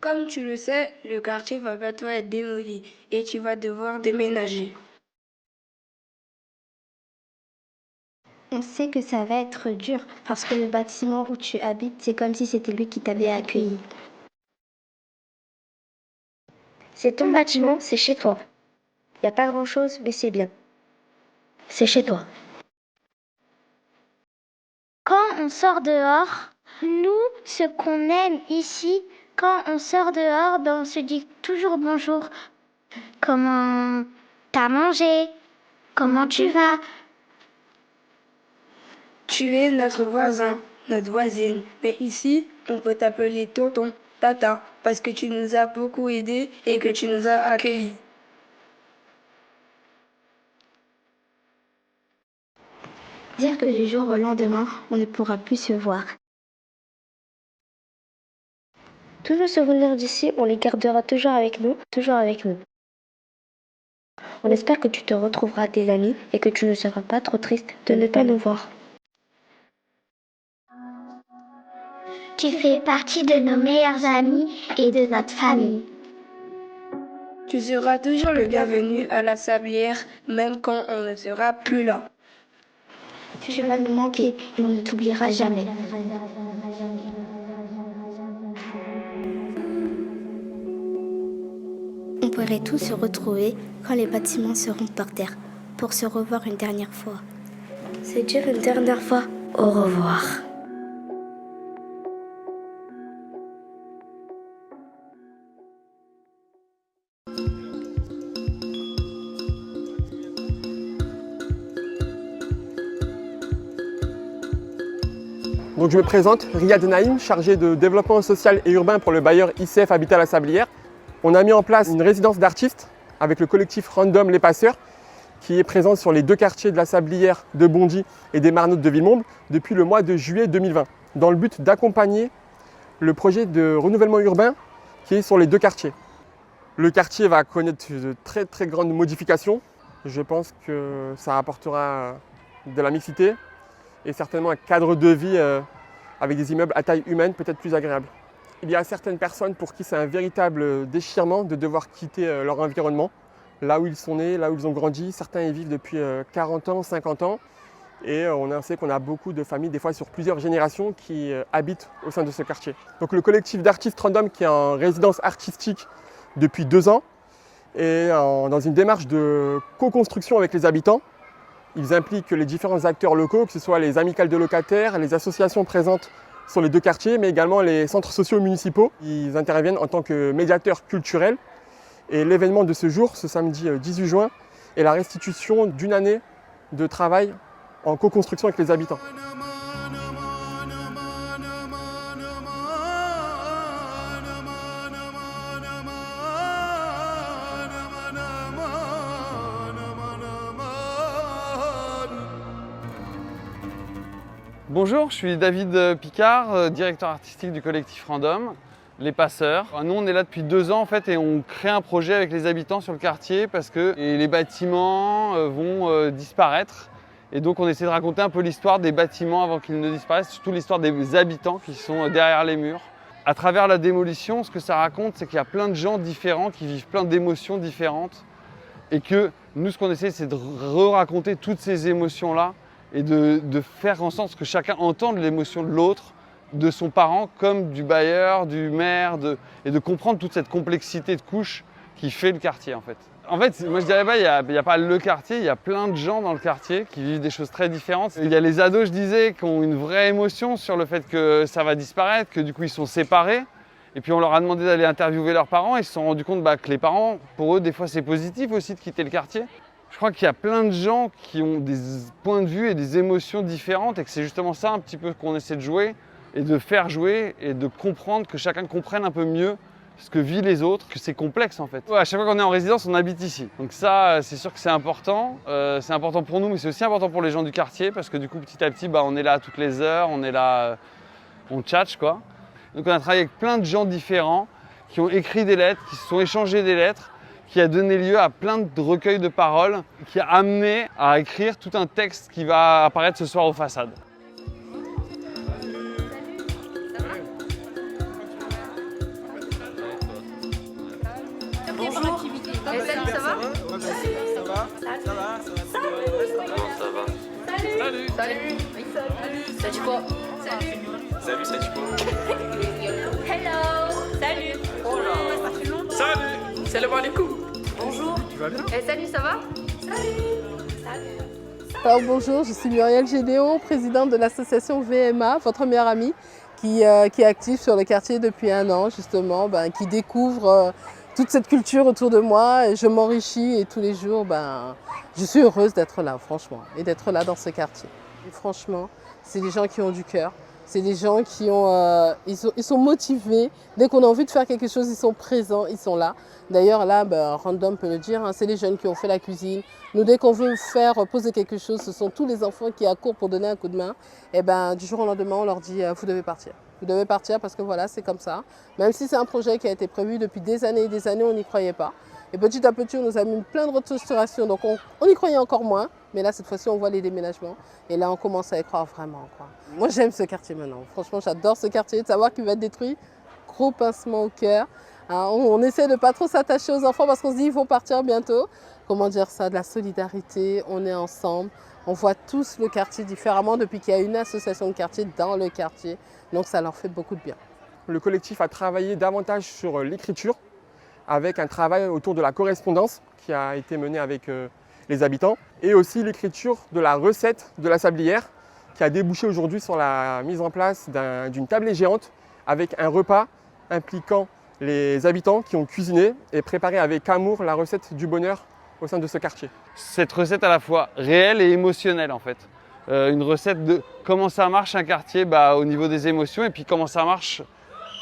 Comme tu le sais, le quartier va bientôt être démoli et tu vas devoir déménager. On sait que ça va être dur parce que le bâtiment où tu habites, c'est comme si c'était lui qui t'avait accueilli. C'est ton bâtiment, c'est chez toi. Y a pas grand-chose, mais c'est bien. C'est chez toi. Quand on sort dehors, nous, ce qu'on aime ici, quand on sort dehors, on se dit toujours bonjour. Comment t'as mangé? Comment tu vas? Tu es notre voisin, notre voisine. Mais ici, on peut t'appeler tonton, tata, parce que tu nous as beaucoup aidés et que tu nous as accueillis. Dire que du jour au lendemain, on ne pourra plus se voir. Tous nos souvenirs d'ici, on les gardera toujours avec nous, toujours avec nous. On espère que tu te retrouveras tes amis et que tu ne seras pas trop triste de ne pas nous voir. Tu fais partie de nos meilleurs amis et de notre famille. Tu seras toujours le bienvenu à la sablière, même quand on ne sera plus là. Tu vas nous manquer et on ne t'oubliera jamais. On pourrait tous se retrouver quand les bâtiments seront par terre pour se revoir une dernière fois. C'est dire une dernière fois au revoir. Donc je me présente, Riyad Naïm, chargé de développement social et urbain pour le bailleur ICF Habitat La Sablière. On a mis en place une résidence d'artistes avec le collectif Random Les Passeurs qui est présent sur les deux quartiers de La Sablière de Bondy et des Marnottes de Villemomble depuis le mois de juillet 2020 dans le but d'accompagner le projet de renouvellement urbain qui est sur les deux quartiers. Le quartier va connaître de très grandes modifications. Je pense que ça apportera de la mixité et certainement un cadre de vie avec des immeubles à taille humaine peut-être plus agréable. Il y a certaines personnes pour qui c'est un véritable déchirement de devoir quitter leur environnement, là où ils sont nés, là où ils ont grandi. Certains y vivent depuis 40 ans, 50 ans. Et on sait qu'on a beaucoup de familles, des fois sur plusieurs générations, qui habitent au sein de ce quartier. Donc le collectif d'artistes Random qui est en résidence artistique depuis 2 ans et dans une démarche de co-construction avec les habitants. Ils impliquent les différents acteurs locaux, que ce soit les amicales de locataires, les associations présentes sur les deux quartiers, mais également les centres sociaux municipaux. Ils interviennent en tant que médiateurs culturels. Et l'événement de ce jour, ce samedi 18 juin, est la restitution d'une année de travail en co-construction avec les habitants. Bonjour, je suis David Picard, directeur artistique du collectif Random, Les Passeurs. Nous, on est là depuis 2 ans en fait et on crée un projet avec les habitants sur le quartier parce que les bâtiments vont disparaître. Et donc on essaie de raconter un peu l'histoire des bâtiments avant qu'ils ne disparaissent, surtout l'histoire des habitants qui sont derrière les murs. À travers la démolition, ce que ça raconte, c'est qu'il y a plein de gens différents qui vivent plein d'émotions différentes et que nous, ce qu'on essaie, c'est de re-raconter toutes ces émotions-là et de faire en sorte que chacun entende l'émotion de l'autre, de son parent comme du bailleur, du maire, et de comprendre toute cette complexité de couches qui fait le quartier en fait. En fait, moi je dirais pas, il n'y a pas le quartier, il y a plein de gens dans le quartier qui vivent des choses très différentes. Il y a les ados, je disais, qui ont une vraie émotion sur le fait que ça va disparaître, que du coup ils sont séparés. Et puis on leur a demandé d'aller interviewer leurs parents et ils se sont rendus compte que les parents, pour eux, des fois c'est positif aussi de quitter le quartier. Je crois qu'il y a plein de gens qui ont des points de vue et des émotions différentes et que c'est justement ça un petit peu qu'on essaie de jouer et de faire jouer et de comprendre, que chacun comprenne un peu mieux ce que vivent les autres, que c'est complexe en fait. Ouais, à chaque fois qu'on est en résidence, on habite ici. Donc ça, c'est sûr que c'est important pour nous, mais c'est aussi important pour les gens du quartier parce que du coup, petit à petit, on est là à toutes les heures, on est là, on tchatche quoi. Donc on a travaillé avec plein de gens différents qui ont écrit des lettres, qui se sont échangés des lettres, qui a donné lieu à plein de recueils de paroles, qui a amené à écrire tout un texte qui va apparaître ce soir aux façades. Et salut, ça va? Salut. Salut. Ça dit quoi? Salut, ça dit quoi? Hello. Salut. Salut. Salam alaikum. Bonjour. Tu vas bien? Et salut, ça va? Alors bonjour, je suis Muriel Gédéon, présidente de l'association VMA, votre meilleure amie, qui est active sur le quartier depuis 1 an justement, qui découvre toute cette culture autour de moi et je m'enrichis et tous les jours, je suis heureuse d'être là franchement et d'être là dans ce quartier. Et franchement, c'est des gens qui ont du cœur, c'est des gens qui ils sont motivés, dès qu'on a envie de faire quelque chose, ils sont présents, ils sont là. D'ailleurs là, Random peut le dire, c'est les jeunes qui ont fait la cuisine. Nous, dès qu'on veut faire poser quelque chose, ce sont tous les enfants qui accourent pour donner un coup de main. Et du jour au lendemain, on leur dit vous devez partir. Vous devez partir parce que voilà, c'est comme ça. Même si c'est un projet qui a été prévu depuis des années et des années, on n'y croyait pas. Et petit à petit, on nous a mis plein de restaurations, donc on y croyait encore moins. Mais là, cette fois-ci, on voit les déménagements. Et là, on commence à y croire vraiment, quoi. Moi, j'aime ce quartier maintenant. Franchement, j'adore ce quartier. De savoir qu'il va être détruit, gros pincement au cœur. On essaie de ne pas trop s'attacher aux enfants parce qu'on se dit ils vont partir bientôt. Comment dire ça? De la solidarité, on est ensemble. On voit tous le quartier différemment depuis qu'il y a une association de quartier dans le quartier. Donc ça leur fait beaucoup de bien. Le collectif a travaillé davantage sur l'écriture avec un travail autour de la correspondance qui a été mené avec les habitants et aussi l'écriture de la recette de la sablière qui a débouché aujourd'hui sur la mise en place d'une tablée géante avec un repas impliquant les habitants qui ont cuisiné et préparé avec amour la recette du bonheur au sein de ce quartier. Cette recette à la fois réelle et émotionnelle en fait. Une recette de comment ça marche un quartier au niveau des émotions et puis comment ça marche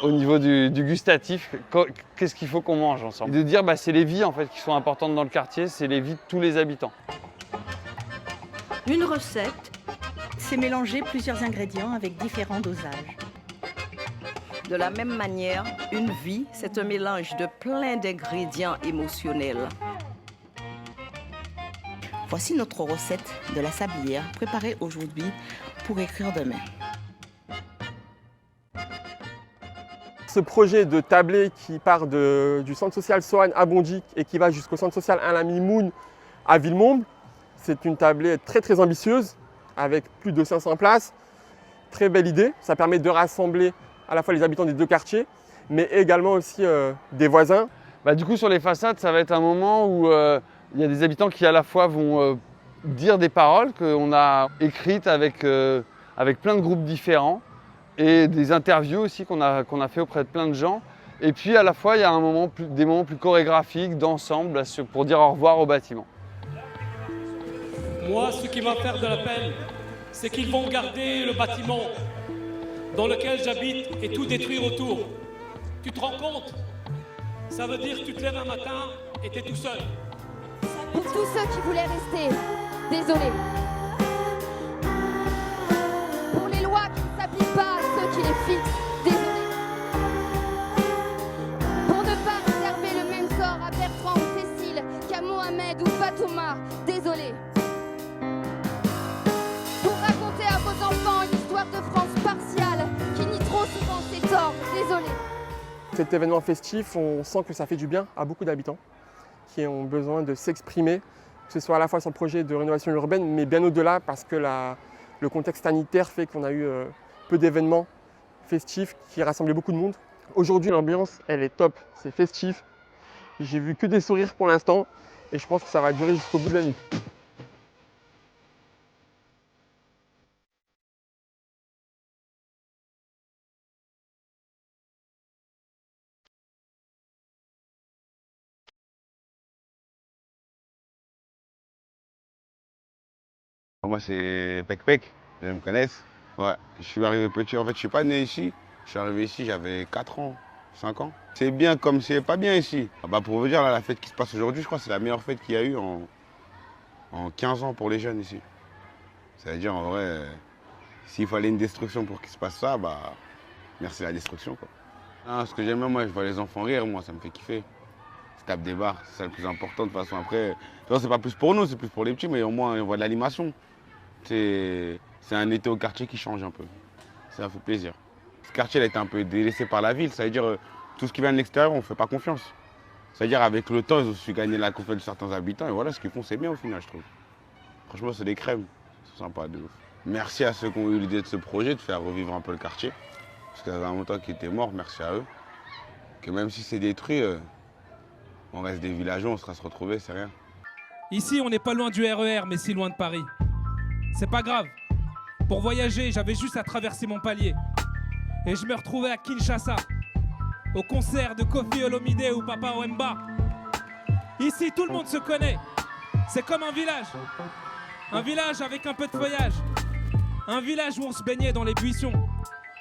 au niveau du gustatif, qu'est-ce qu'il faut qu'on mange ensemble. Et de dire c'est les vies en fait qui sont importantes dans le quartier, c'est les vies de tous les habitants. Une recette, c'est mélanger plusieurs ingrédients avec différents dosages. De la même manière, une vie, c'est un mélange de plein d'ingrédients émotionnels. Voici notre recette de la sablière préparée aujourd'hui pour écrire demain. Ce projet de tablée qui part du centre social Sohan à Bondy et qui va jusqu'au centre social Alain Mimoun à Villemomble, c'est une tablée très très ambitieuse avec plus de 500 places. Très belle idée, ça permet de rassembler à la fois les habitants des 2 quartiers, mais également aussi des voisins. Du coup, sur les façades, ça va être un moment où il y a des habitants qui à la fois vont dire des paroles qu'on a écrites avec plein de groupes différents et des interviews aussi qu'on a fait auprès de plein de gens. Et puis à la fois, il y a des moments plus chorégraphiques, d'ensemble, pour dire au revoir au bâtiment. Moi, ce qui va faire de la peine, c'est qu'ils vont garder le bâtiment dans lequel j'habite et tout détruire autour. Tu te rends compte? Ça veut dire que tu te lèves un matin et t'es tout seul. Pour tous ceux qui voulaient rester, désolé. Pour les lois qui ne s'appliquent pas à ceux qui les fixent, désolé. Pour ne pas réserver le même sort à Bertrand ou Cécile qu'à Mohamed ou Fatouma, désolé. Pour raconter à vos enfants une histoire de France partiale qui nie trop souvent ses torts, désolé. Cet événement festif, on sent que ça fait du bien à beaucoup d'habitants qui ont besoin de s'exprimer, que ce soit à la fois sur le projet de rénovation urbaine, mais bien au-delà parce que le contexte sanitaire fait qu'on a eu peu d'événements festifs qui rassemblaient beaucoup de monde. Aujourd'hui, l'ambiance, elle est top, c'est festif. J'ai vu que des sourires pour l'instant et je pense que ça va durer jusqu'au bout de la nuit. Moi, c'est Pec Pec, ils me connaissent. Ouais, je suis arrivé petit, en fait, je suis pas né ici. Je suis arrivé ici, j'avais 4 ans, 5 ans. C'est bien comme c'est pas bien ici. Pour vous dire, là, la fête qui se passe aujourd'hui, je crois que c'est la meilleure fête qu'il y a eu en 15 ans pour les jeunes ici. C'est-à-dire, en vrai, s'il fallait une destruction pour qu'il se passe ça, merci la destruction, quoi. Non, ce que j'aime bien, moi, je vois les enfants rire, moi, ça me fait kiffer. Ils tapent des barres, c'est ça le plus important, de toute façon. Après, c'est pas plus pour nous, c'est plus pour les petits, mais au moins, on voit de l'animation. C'est un été au quartier qui change un peu. Ça fait plaisir. Ce quartier, il a été un peu délaissé par la ville, ça veut dire tout ce qui vient de l'extérieur, on ne fait pas confiance. C'est-à-dire avec le temps, ils ont su gagner la confiance de certains habitants. Et voilà, ce qu'ils font, c'est bien au final, je trouve. Franchement, c'est des crèmes. C'est sympa de ouf. Merci à ceux qui ont eu l'idée de ce projet, de faire revivre un peu le quartier. Parce qu'il y avait un montant qui était mort, merci à eux. Que même si c'est détruit, on reste des villageois, on sera se retrouver, c'est rien. Ici, on n'est pas loin du RER, mais si loin de Paris. C'est pas grave. Pour voyager, j'avais juste à traverser mon palier. Et je me retrouvais à Kinshasa, au concert de Kofi Olomide ou Papa Wemba. Ici, tout le monde se connaît. C'est comme un village. Un village avec un peu de feuillage. Un village où on se baignait dans les buissons.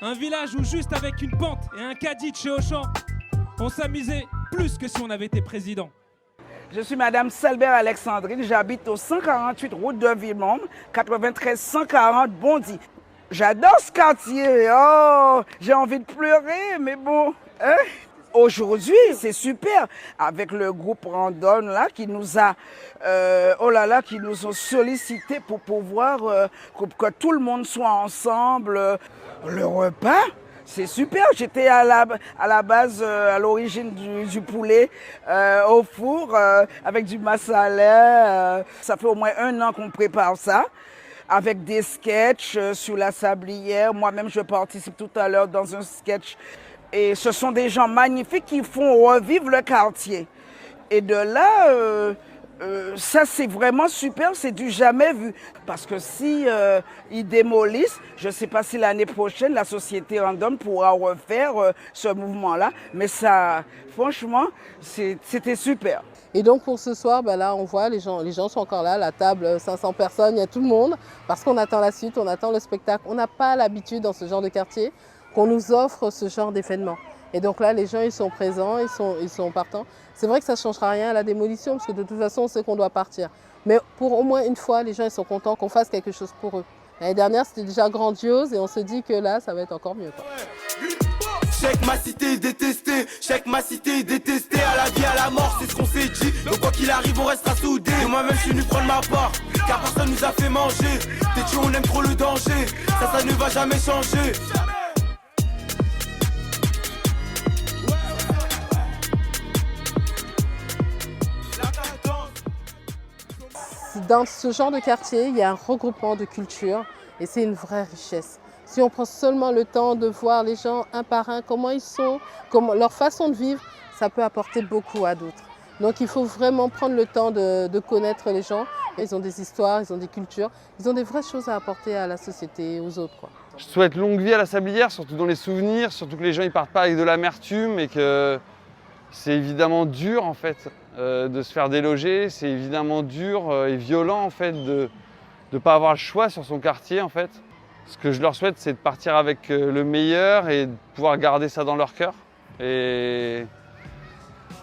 Un village où juste avec une pente et un caddie de chez Auchan, on s'amusait plus que si on avait été président. Je suis Madame Salbert Alexandrine, j'habite au 148 route de Villemomble, 93 140 Bondy. J'adore ce quartier, oh, j'ai envie de pleurer, mais bon. Hein? Aujourd'hui, c'est super, avec le groupe Random là, qui nous a, qui nous ont sollicité pour pouvoir que tout le monde soit ensemble. Le repas, c'est super. J'étais à la base, à l'origine du poulet au four avec du massalin. Ça fait au moins 1 an qu'on prépare ça, avec des sketchs sur la sablière. Moi-même, je participe tout à l'heure dans un sketch. Et ce sont des gens magnifiques qui font revivre le quartier. Et de là, ça c'est vraiment super, c'est du jamais vu. Parce que si ils démolissent, je ne sais pas si l'année prochaine, la société Random pourra refaire ce mouvement-là. Mais ça, franchement, c'était super. Et donc pour ce soir, là on voit les gens sont encore là, la table, 500 personnes, il y a tout le monde. Parce qu'on attend la suite, on attend le spectacle. On n'a pas l'habitude dans ce genre de quartier qu'on nous offre ce genre d'événement. Et donc là, les gens, ils sont présents, ils sont partants. C'est vrai que ça ne changera rien à la démolition, parce que de toute façon, on sait qu'on doit partir. Mais pour au moins une fois, les gens, ils sont contents qu'on fasse quelque chose pour eux. L'année dernière, c'était déjà grandiose, et on se dit que là, ça va être encore mieux, quoi. Check ma cité détestée, check ma cité détestée. À la vie, à la mort, c'est ce qu'on s'est dit. Donc quoi qu'il arrive, on restera soudés. Et moi-même, je suis venu prendre ma part, car personne nous a fait manger. T'es tué, on aime trop le danger, ça ne va jamais changer. Dans ce genre de quartier, il y a un regroupement de cultures et c'est une vraie richesse. Si on prend seulement le temps de voir les gens un par un, comment ils sont, leur façon de vivre, ça peut apporter beaucoup à d'autres. Donc il faut vraiment prendre le temps de connaître les gens. Ils ont des histoires, ils ont des cultures, ils ont des vraies choses à apporter à la société et aux autres, quoi. Je souhaite longue vie à la Sablière, surtout dans les souvenirs, surtout que les gens ne partent pas avec de l'amertume et que c'est évidemment dur en fait de se faire déloger, c'est évidemment dur et violent en fait de ne pas avoir le choix sur son quartier en fait. Ce que je leur souhaite, c'est de partir avec le meilleur et de pouvoir garder ça dans leur cœur et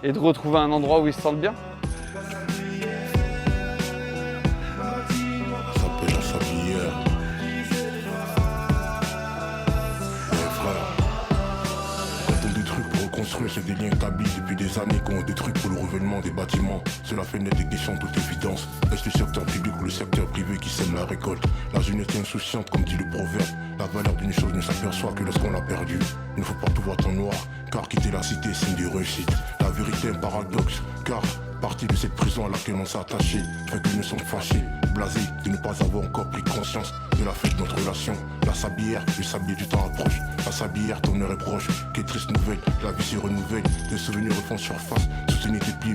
de retrouver un endroit où ils se sentent bien. C'est des liens établis depuis des années qui ont des trucs pour le renouvellement des bâtiments. Cela fait naître des questions de toute évidence. Est-ce le secteur public ou le secteur privé qui sème la récolte? La jeunesse est insouciante comme dit le proverbe. La valeur d'une chose ne s'aperçoit que lorsqu'on l'a perdue. Il ne faut pas tout voir en noir, car quitter la cité est signe de réussite. La vérité est un paradoxe, car partie de cette prison à laquelle on s'est attaché fait que nous sommes fâchés, blasés de ne pas avoir encore pris conscience de la fête de notre relation. La Sablière, le sablier du temps approche. La Sablière, ton heure est proche. Quelle triste nouvelle, la vie se renouvelle. Les souvenirs refont surface. Soutenir tes pieds,